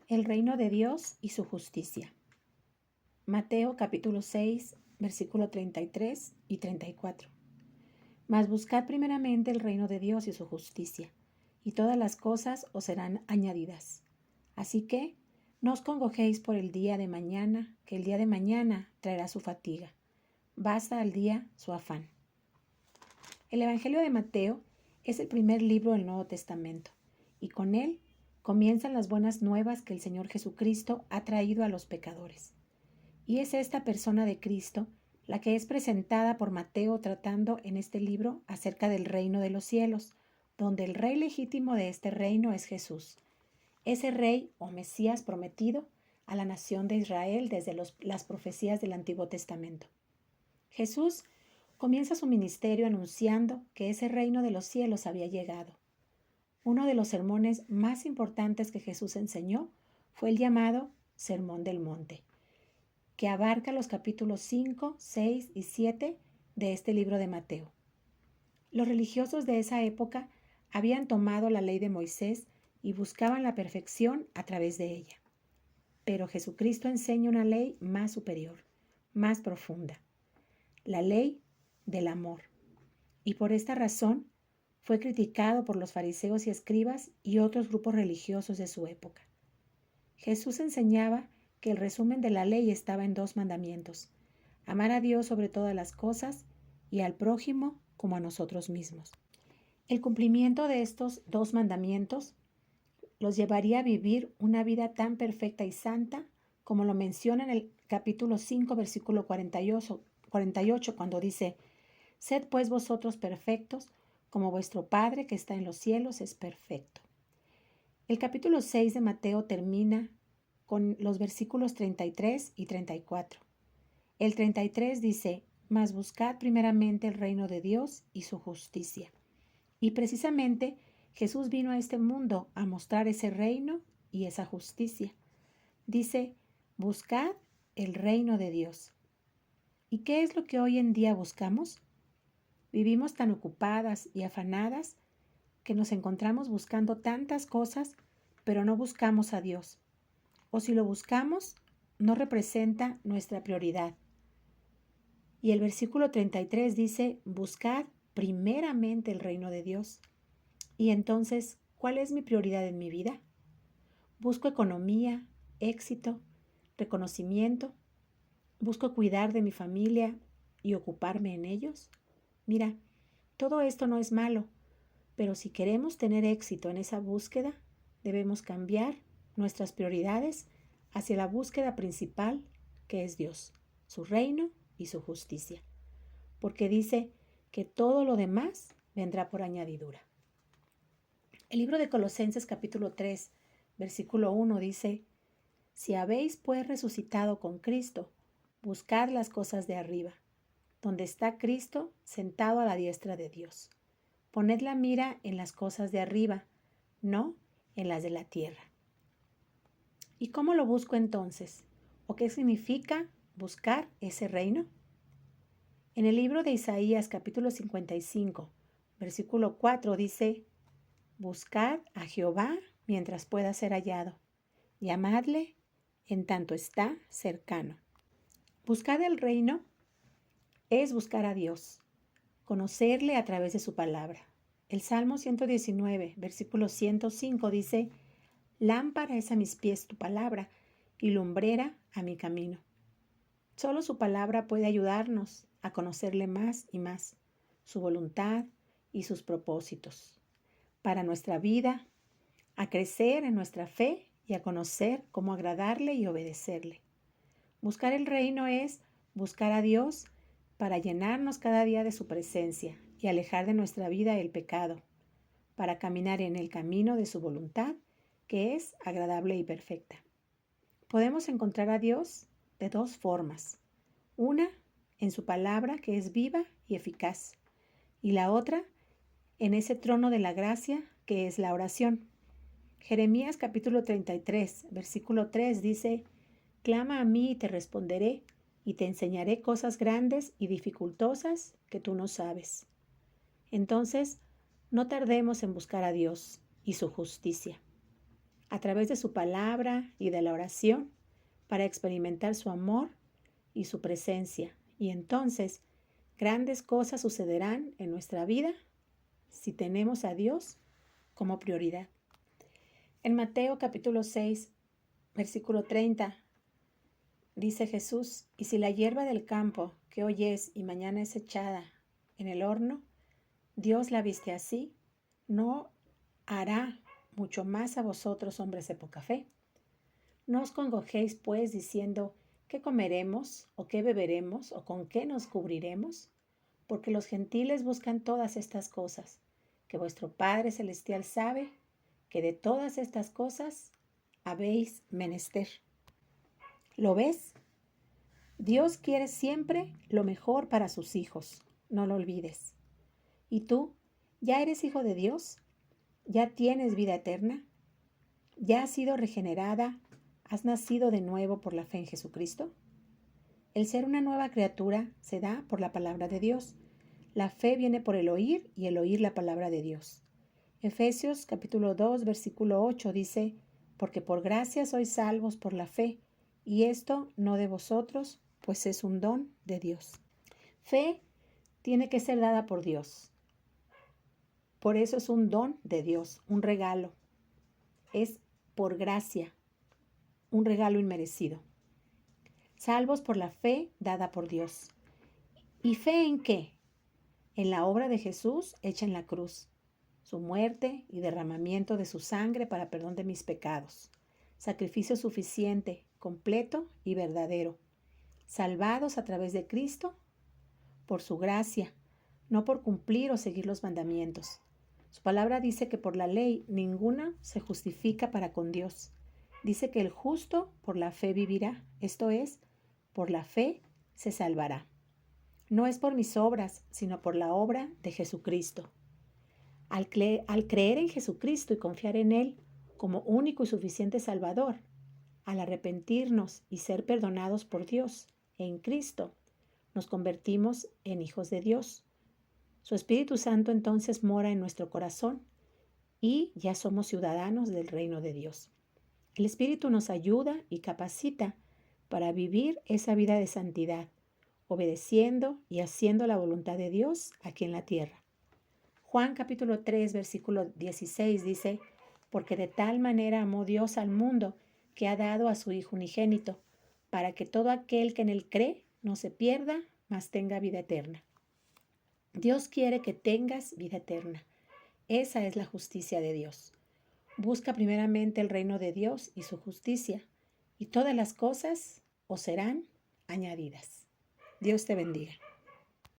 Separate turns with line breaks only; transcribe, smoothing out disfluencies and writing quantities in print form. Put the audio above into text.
El reino de Dios y su justicia. Mateo capítulo 6, versículo 33 y 34. Mas buscad primeramente el reino de Dios y su justicia, y todas las cosas os serán añadidas. Así que, no os congojéis por el día de mañana, que el día de mañana traerá su fatiga. Basta al día su afán. El Evangelio de Mateo es el primer libro del Nuevo Testamento, y con él comienzan las buenas nuevas que el Señor Jesucristo ha traído a los pecadores. Y es esta persona de Cristo la que es presentada por Mateo tratando en este libro acerca del reino de los cielos, donde el rey legítimo de este reino es Jesús, ese rey o Mesías prometido a la nación de Israel desde las profecías del Antiguo Testamento. Jesús comienza su ministerio anunciando que ese reino de los cielos había llegado. Uno de los sermones más importantes que Jesús enseñó fue el llamado Sermón del Monte, que abarca los capítulos 5, 6 y 7 de este libro de Mateo. Los religiosos de esa época habían tomado la ley de Moisés y buscaban la perfección a través de ella. Pero Jesucristo enseña una ley más superior, más profunda, la ley del amor. Y por esta razón fue criticado por los fariseos y escribas y otros grupos religiosos de su época. Jesús enseñaba que el resumen de la ley estaba en 2 mandamientos: amar a Dios sobre todas las cosas y al prójimo como a nosotros mismos. El cumplimiento de estos 2 mandamientos los llevaría a vivir una vida tan perfecta y santa como lo menciona en el capítulo 5, versículo 48, cuando dice: «Sed pues vosotros perfectos, como vuestro Padre que está en los cielos es perfecto». El capítulo 6 de Mateo termina con los versículos 33 y 34. El 33 dice: «Mas buscad primeramente el reino de Dios y su justicia». Y precisamente Jesús vino a este mundo a mostrar ese reino y esa justicia. Dice: buscad el reino de Dios. ¿Y qué es lo que hoy en día buscamos? Vivimos tan ocupadas y afanadas que nos encontramos buscando tantas cosas, pero no buscamos a Dios. O si lo buscamos, no representa nuestra prioridad. Y el versículo 33 dice: buscad primeramente el reino de Dios. Y entonces, ¿cuál es mi prioridad en mi vida? ¿Busco economía, éxito, reconocimiento? ¿Busco cuidar de mi familia y ocuparme en ellos? Mira, todo esto no es malo, pero si queremos tener éxito en esa búsqueda, debemos cambiar nuestras prioridades hacia la búsqueda principal, que es Dios, su reino y su justicia, porque dice que todo lo demás vendrá por añadidura. El libro de Colosenses capítulo 3, versículo 1 dice: «Si habéis pues resucitado con Cristo, buscad las cosas de arriba, donde está Cristo sentado a la diestra de Dios. Poned la mira en las cosas de arriba, no en las de la tierra». ¿Y cómo lo busco entonces? ¿O qué significa buscar ese reino? En el libro de Isaías capítulo 55, versículo 4 dice: «Buscad a Jehová mientras pueda ser hallado, llamadle en tanto está cercano». Buscar el reino es buscar a Dios, conocerle a través de su palabra. El Salmo 119, versículo 105 dice: «Lámpara es a mis pies tu palabra y lumbrera a mi camino». Solo su palabra puede ayudarnos a conocerle más y más, su voluntad y sus propósitos para nuestra vida, a crecer en nuestra fe y a conocer cómo agradarle y obedecerle. Buscar el reino es buscar a Dios para llenarnos cada día de su presencia y alejar de nuestra vida el pecado, para caminar en el camino de su voluntad, que es agradable y perfecta. Podemos encontrar a Dios de 2 formas. Una, en su palabra, que es viva y eficaz, y la otra, en ese trono de la gracia, que es la oración. Jeremías capítulo 33, versículo 3 dice: «Clama a mí y te responderé, y te enseñaré cosas grandes y dificultosas que tú no sabes». Entonces, no tardemos en buscar a Dios y su justicia. a través de su palabra y de la oración para experimentar su amor y su presencia. Y entonces grandes cosas sucederán en nuestra vida si tenemos a Dios como prioridad. En Mateo capítulo 6, versículo 30, dice Jesús: y si la hierba del campo que hoy es y mañana es echada en el horno, Dios la viste así, ¿no hará mucho más a vosotros, hombres de poca fe? No os congojéis, pues, diciendo: ¿qué comeremos, o qué beberemos, o con qué nos cubriremos? Porque los gentiles buscan todas estas cosas, que vuestro Padre Celestial sabe que de todas estas cosas habéis menester. ¿Lo ves? Dios quiere siempre lo mejor para sus hijos, no lo olvides. ¿Y tú? ¿Ya eres hijo de Dios? ¿Ya tienes vida eterna? ¿Ya has sido regenerada? ¿Has nacido de nuevo por la fe en Jesucristo? El ser una nueva criatura se da por la palabra de Dios. La fe viene por el oír y el oír la palabra de Dios. Efesios capítulo 2, versículo 8 dice: porque por gracia sois salvos por la fe, y esto no de vosotros, pues es un don de Dios. Fe tiene que ser dada por Dios. Por eso es un don de Dios, un regalo. Es por gracia, un regalo inmerecido. Salvos por la fe dada por Dios. ¿Y fe en qué? En la obra de Jesús hecha en la cruz, su muerte y derramamiento de su sangre para perdón de mis pecados. Sacrificio suficiente, completo y verdadero. Salvados a través de Cristo por su gracia, no por cumplir o seguir los mandamientos. Su palabra dice que por la ley ninguna se justifica para con Dios. Dice que el justo por la fe vivirá, esto es, por la fe se salvará. No es por mis obras, sino por la obra de Jesucristo. Al creer en Jesucristo y confiar en Él como único y suficiente Salvador, al arrepentirnos y ser perdonados por Dios en Cristo, nos convertimos en hijos de Dios. Su Espíritu Santo entonces mora en nuestro corazón y ya somos ciudadanos del reino de Dios. El Espíritu nos ayuda y capacita para vivir esa vida de santidad, obedeciendo y haciendo la voluntad de Dios aquí en la tierra. Juan capítulo 3, versículo 16 dice: porque de tal manera amó Dios al mundo que ha dado a su Hijo unigénito, para que todo aquel que en él cree no se pierda, mas tenga vida eterna. Dios quiere que tengas vida eterna. Esa es la justicia de Dios. Busca primeramente el reino de Dios y su justicia, y todas las cosas os serán añadidas. Dios te bendiga.